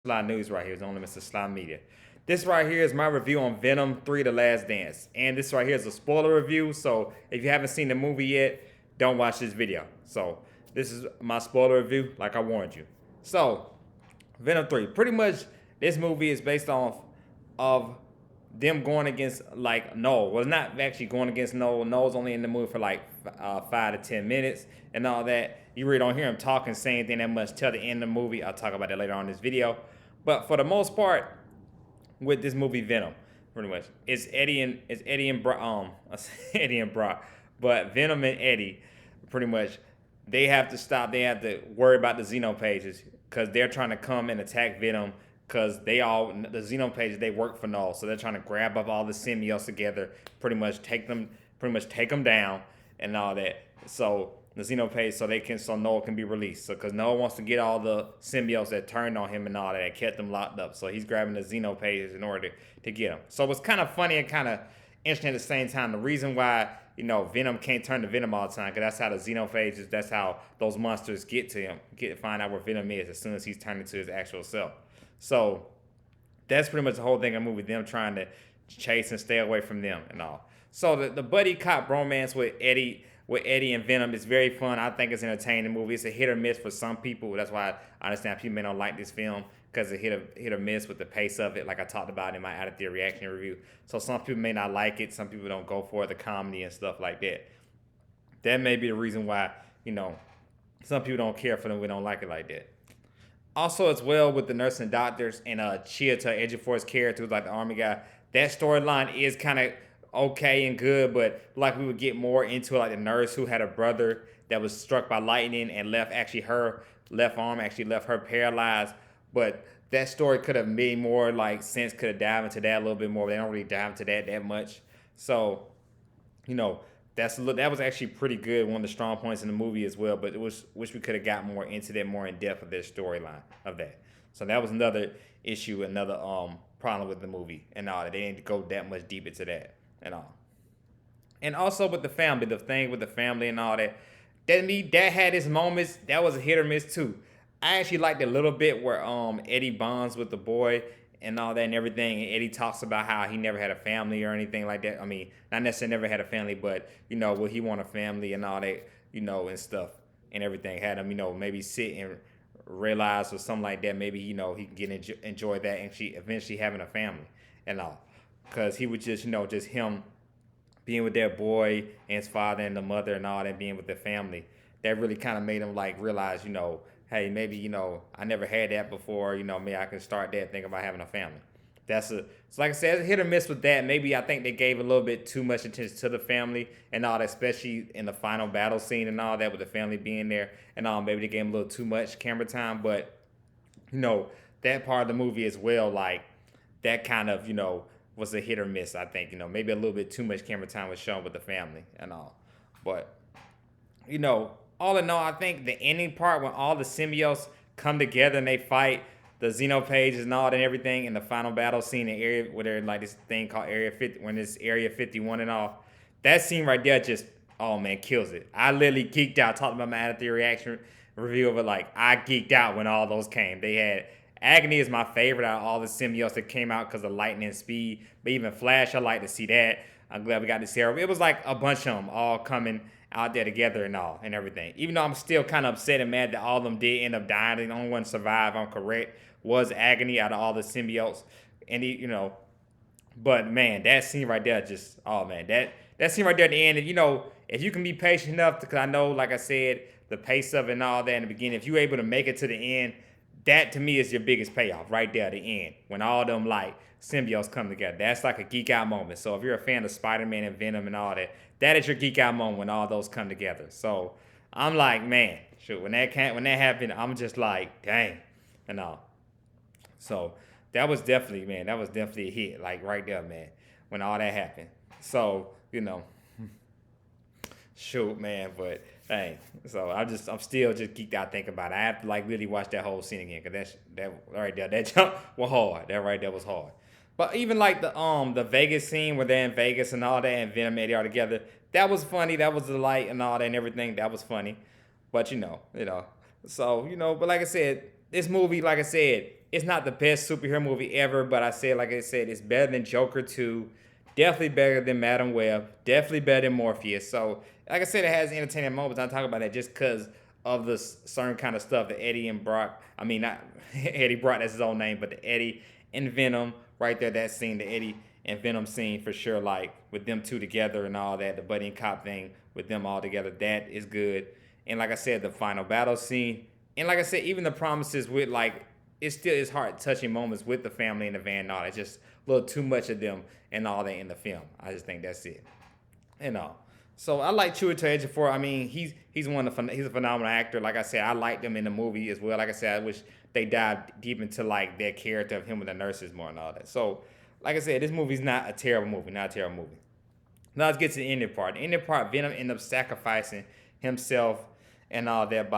Sly News right here. It's only Mr. Sly Media. This right here is my review on Venom 3 The Last Dance. And this right here is a spoiler review. So if you haven't seen the movie yet, don't watch this video. So this is my spoiler review, like I warned you. So, Venom 3. Pretty much this movie is based off of them going against like Noel. Well, it's not actually going against Noel. Noel's only in the movie for like 5 to 10 minutes and all that. You really don't hear him talking, saying anything that much till the end of the movie. I'll talk about that later on in this video. But for the most part, with this movie Venom, pretty much it's Eddie and Brock. Eddie and Brock, but Venom and Eddie, pretty much, they have to stop. They have to worry about the Xenopages because they're trying to come and attack Venom because the Xenopages, they work for Null, so they're trying to grab up all the symbiotes together, pretty much take them down and all that. So the Xenopage, so Null can be released. So because Null wants to get all the symbiotes that turned on him and all that kept them locked up. So he's grabbing the Xenopages in order to get them. So it's kind of funny and kind of interesting at the same time. The reason why Venom can't turn to Venom all the time, because that's how the Xenophages, that's how those monsters get to him, find out where Venom is as soon as he's turned into his actual self. So that's pretty much the whole thing of the movie, them trying to chase and stay away from them and all. So the buddy cop bromance with Eddie and Venom is very fun. I think it's an entertaining movie. It's a hit or miss for some people. That's why I understand people may not like this film, because it's hit or miss with the pace of it, like I talked about in my Out of Theater reaction review. So some people may not like it. Some people don't go for the comedy and stuff like that. That may be the reason why, some people don't care for them. We don't like it like that. Also, as well, with the nurse and doctors and Cheetah, Ejiofor's character, who's like the army guy, that storyline is kind of okay and good, but like we would get more into it, like the nurse who had a brother that was struck by lightning and her left arm left her paralyzed. But that story could have made more like sense, could have dived into that a little bit more, but they don't really dive into that much. So, that was actually pretty good, one of the strong points in the movie as well, but wish we could have got more into that, more in depth of their storyline of that. So that was another issue, another problem with the movie and all that. They didn't go that much deep into that and all. And also with the family, the thing with the family and all that, that had its moments. That was a hit or miss too. I actually liked a little bit where Eddie bonds with the boy and all that and everything. And Eddie talks about how he never had a family or anything like that. I mean, not necessarily never had a family, but will he want a family and all that, and stuff and everything. Had him, maybe sit and realize or something like that. Maybe he can enjoy that and she eventually having a family and all, because he would just just him being with their boy and his father and the mother and all that, being with their family. That really kind of made him like realize, hey, maybe, I never had that before, maybe I can start that, think about having a family. So like I said, it's a hit or miss with that. Maybe I think they gave a little bit too much attention to the family and all that, especially in the final battle scene and all that, with the family being there and all. Maybe they gave him a little too much camera time, but, that part of the movie as well, like, that kind of, was a hit or miss, I think. Maybe a little bit too much camera time was shown with the family and all. But, all in all, I think the ending part, when all the symbiotes come together and they fight the Xenopages and all that and everything in the final battle scene in area where they're like this thing called Area 50, when it's Area 51 and all, that scene right there just, oh man, kills it. I literally geeked out. Talking about my Out of Theater reaction review of it, like, I geeked out when all those came. They had Agony is my favorite out of all the symbiotes that came out because of lightning and speed. But even Flash, I like to see that. I'm glad we got to see her. It was like a bunch of them all coming out there together and all and everything. Even though I'm still kind of upset and mad that all of them did end up dying. The only one to survive, I'm correct, was Agony out of all the symbiotes. And but man, that scene right there just, oh man, that scene right there at the end. And if you can be patient enough, because I know, like I said, the pace of it and all that in the beginning, if you're able to make it to the end, that to me is your biggest payoff right there at the end, when all them like symbiotes come together. That's like a geek out moment. So if you're a fan of Spider-Man and Venom and all that, that is your geek out moment when all those come together. So I'm like, man, shoot, when that happened, I'm just like, dang, and all. So that was definitely a hit, like right there, man, when all that happened. So shoot, man, but hey, so I'm still just geeked out thinking about it. I have to like really watch that whole scene again, because that right there, that jump was hard. That right there was hard. But even like the Vegas scene where they're in Vegas and all that, and Venom and Eddie are together, that was funny. That was the light and all that and everything. That was funny. But so but like I said, this movie, like I said, it's not the best superhero movie ever, but like I said, it's better than Joker 2. Definitely better than Madam Web. Definitely better than Morpheus. So, like I said, it has entertaining moments. I'm talking about that just because of the certain kind of stuff that Eddie and Brock, I mean, not Eddie Brock, that's his own name, but the Eddie and Venom right there, that scene, the Eddie and Venom scene for sure, like with them two together and all that, the buddy and cop thing with them all together, that is good. And like I said, the final battle scene, and like I said, even the promises with like, it still is heart touching moments with the family in the van and all that. Just a little too much of them and all that in the film. I just think that's it. You know. So I like Chiwetel Ejiofor. I mean, he's he's a phenomenal actor. Like I said, I liked him in the movie as well. Like I said, I wish they dived deep into like their character of him with the nurses more and all that. So, like I said, this movie's not a terrible movie. Not a terrible movie. Now let's get to the ending part. The ending part, Venom ended up sacrificing himself and all that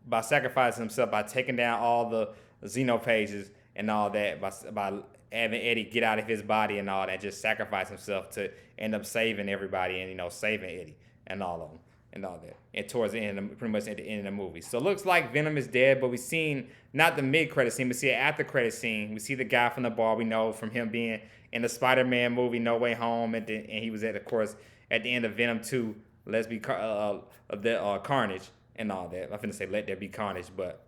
by sacrificing himself by taking down all the Xeno pages and all that by having Eddie get out of his body and all that, just sacrifice himself to end up saving everybody and saving Eddie and all of them and all that. And towards the end, pretty much at the end of the movie. So it looks like Venom is dead, but we seen not the mid-credit scene, we see an after-credit scene. We see the guy from the bar we know from him being in the Spider-Man movie No Way Home, and he was of course, at the end of Venom 2, Let's Be Carnage and all that. I'm finna say Let There Be Carnage, but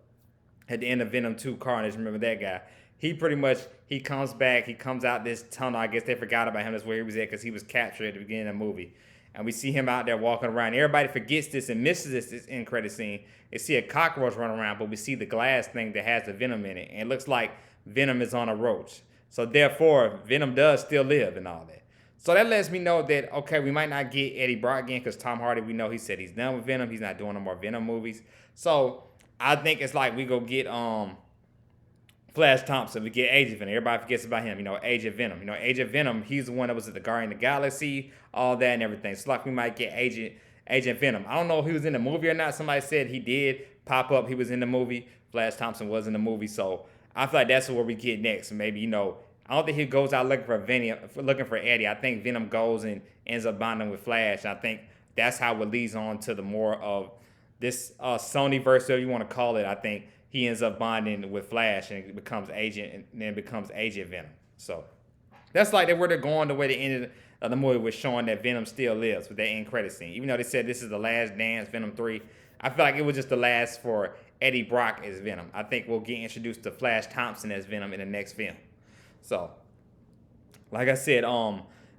at the end of Venom 2 Carnage, remember that guy? He pretty much, he comes back, he comes out this tunnel. I guess they forgot about him. That's where he was at because he was captured at the beginning of the movie. And we see him out there walking around. Everybody forgets this and misses this end credit scene. They see a cockroach run around, but we see the glass thing that has the Venom in it. And it looks like Venom is on a roach. So therefore, Venom does still live and all that. So that lets me know that, okay, we might not get Eddie Brock again because Tom Hardy, we know he said he's done with Venom. He's not doing no more Venom movies. So I think it's like we go get Flash Thompson, we get Agent Venom. Everybody forgets about him, Agent Venom. Agent Venom, he's the one that was at the Guardian of the Galaxy, all that and everything. So like we might get Agent Venom. I don't know if he was in the movie or not. Somebody said he did pop up. He was in the movie. Flash Thompson was in the movie. So I feel like that's what we get next. Maybe, I don't think he goes out looking for Venom, looking for Eddie. I think Venom goes and ends up bonding with Flash. And I think that's how it leads on to the more of this Sony-verse, whatever you want to call it. I think he ends up bonding with Flash and becomes Agent Venom. So that's like where they're going. The way the end of the movie was showing that Venom still lives with that end credit scene. Even though they said this is the last dance, Venom 3, I feel like it was just the last for Eddie Brock as Venom. I think we'll get introduced to Flash Thompson as Venom in the next film. So, like I said,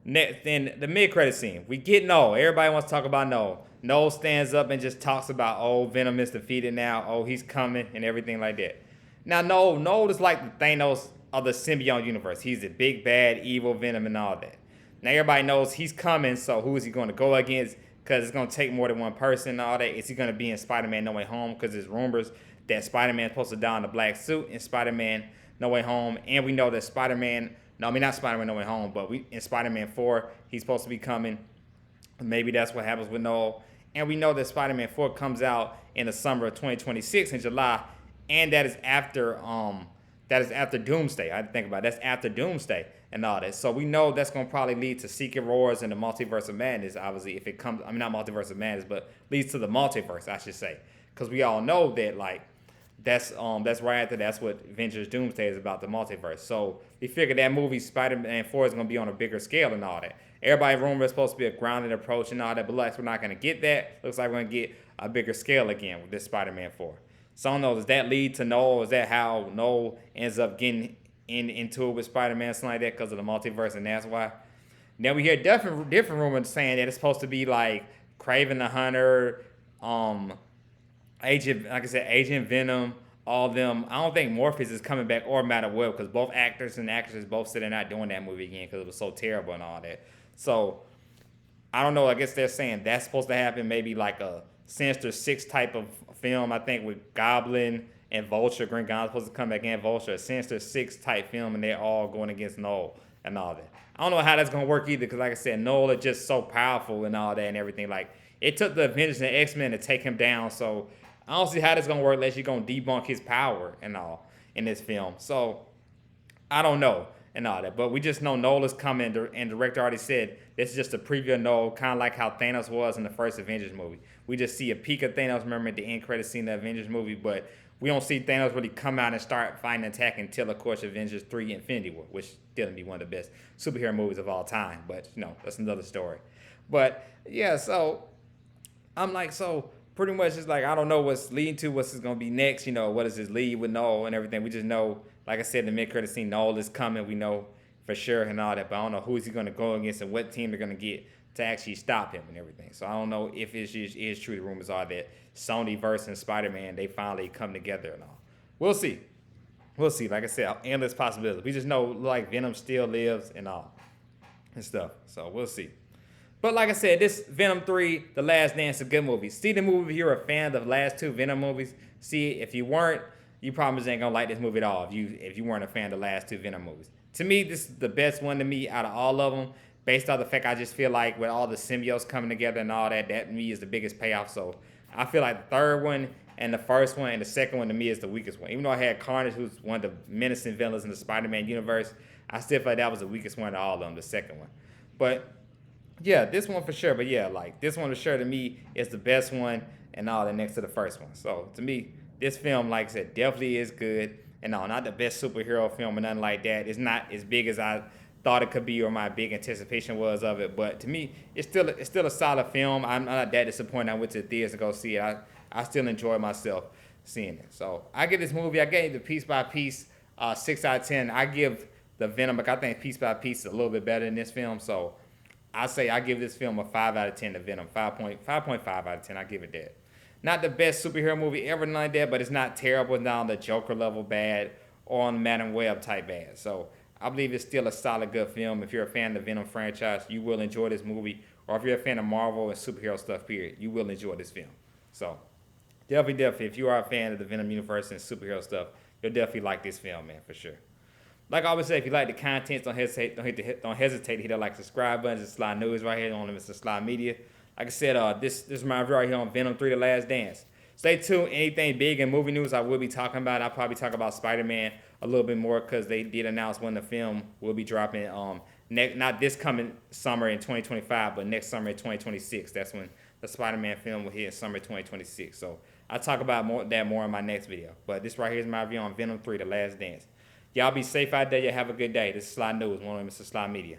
next in the mid-credit scene, we get Noel. Everybody wants to talk about Noel. Noel stands up and just talks about, Venom is defeated now. He's coming and everything like that. Now, Noel is like the Thanos of the symbiote universe. He's the big, bad, evil Venom and all that. Now, everybody knows he's coming, so who is he going to go against? Because it's going to take more than one person and all that. Is he going to be in Spider-Man No Way Home? Because there's rumors that Spider-Man's supposed to die in the black suit in Spider-Man No Way Home. And we know that not Spider-Man No Way Home, but in Spider-Man 4, he's supposed to be coming. Maybe that's what happens with Noel. And we know that Spider-Man 4 comes out in the summer of 2026 in July, and that is after Doomsday. I had to think about it. That's after Doomsday and all that. So we know that's going to probably lead to Secret Wars and the Multiverse of Madness, obviously, if it comes, not Multiverse of Madness, but leads to the multiverse, I should say. Because we all know that, like, that's right after that's what Avengers Doomsday is about, the multiverse. So we figured that movie Spider-Man 4 is going to be on a bigger scale and all that. Everybody rumor it's supposed to be a grounded approach and all that, but we're not going to get that. Looks like we're going to get a bigger scale again with this Spider-Man 4. So I don't know, does that lead to Noel? Is that how Noel ends up getting into it with Spider-Man, something like that, because of the multiverse, and that's why? Now we hear different rumors saying that it's supposed to be like Kraven the Hunter, Agent Venom, all them. I don't think Morpheus is coming back or Madam Web because both actors and actresses both said they're not doing that movie again because it was so terrible and all that. So I don't know. I guess they're saying that's supposed to happen. Maybe like a Sinister Six type of film. I think with Goblin and Vulture, Green Goblin's supposed to come back in Vulture, a Sinister Six type film, and they're all going against Noel and all that. I don't know how that's gonna work either because, like I said, Noel is just so powerful and all that and everything. Like it took the Avengers and X-Men to take him down. So I don't see how that's gonna work unless you're gonna debunk his power and all in this film. So I don't know and all that, but we just know Noel is coming, and the director already said this is just a preview of Noel, kind of like how Thanos was in the first Avengers movie. We just see a peek of Thanos, remember, at the end credit scene of the Avengers movie, but we don't see Thanos really come out and start fighting and attacking until, of course, Avengers 3 Infinity War, which still gonna be one of the best superhero movies of all time. But, that's another story. But, yeah, so I'm like, so pretty much it's like, I don't know what's leading to, what's going to be next, what does this lead with Noel and everything. We just know, like I said, the mid-credit scene, Noel is coming. We know for sure and all that, but I don't know who's he going to go against and what team they're going to get to actually stop him and everything. So I don't know if it is true. The rumors are that Sony versus Spider-Man, they finally come together and all. We'll see. We'll see. Like I said, endless possibilities. We just know, like, Venom still lives and all and stuff. So we'll see. But like I said, this Venom 3, The Last Dance, is a good movie. See the movie if you're a fan of the last two Venom movies. See it. If you weren't, you probably just ain't gonna like this movie at all if you weren't a fan of the last two Venom movies. To me, this is the best one to me out of all of them, based on the fact I just feel like with all the symbiotes coming together and all that to me is the biggest payoff. So I feel like the third one and the first one and the second one to me is the weakest one. Even though I had Carnage, who's one of the menacing villains in the Spider-Man universe, I still feel like that was the weakest one of all of them, the second one. But yeah, this one for sure. But yeah, like this one for sure to me is the best one and all that next to the first one. So to me, this film, like I said, definitely is good. And no, not the best superhero film or nothing like that. It's not as big as I thought it could be or my big anticipation was of it. But to me, it's still a solid film. I'm not that disappointed I went to the theaters to go see it. I still enjoy myself seeing it. So I give this movie, I gave the piece by piece 6 out of 10. I give the Venom, but I think piece by piece is a little bit better than this film. So I say I give this film a 5 out of 10 to Venom. 5.5 out of 10. I give it that. Not the best superhero movie ever, none like that, but it's not terrible. It's not on the Joker level bad or on Madam Web type bad. So I believe it's still a solid, good film. If you're a fan of the Venom franchise, you will enjoy this movie. Or if you're a fan of Marvel and superhero stuff, period, you will enjoy this film. So definitely, if you are a fan of the Venom universe and superhero stuff, you'll definitely like this film, man, for sure. Like I always say, if you like the content, don't hesitate to hit that like subscribe button. It's Sly News right here on Mr. Sly Media. Like I said, this is my review right here on Venom 3: The Last Dance. Stay tuned. Anything big in movie news I will be talking about. I'll probably talk about Spider-Man a little bit more because they did announce when the film will be dropping. Not this coming summer in 2025, but next summer in 2026. That's when the Spider-Man film will hit in summer 2026. So I'll talk about that more in my next video. But this right here is my review on Venom 3: The Last Dance. Y'all be safe out there. Y'all have a good day. This is Sly News, one of Mr. Sly Media.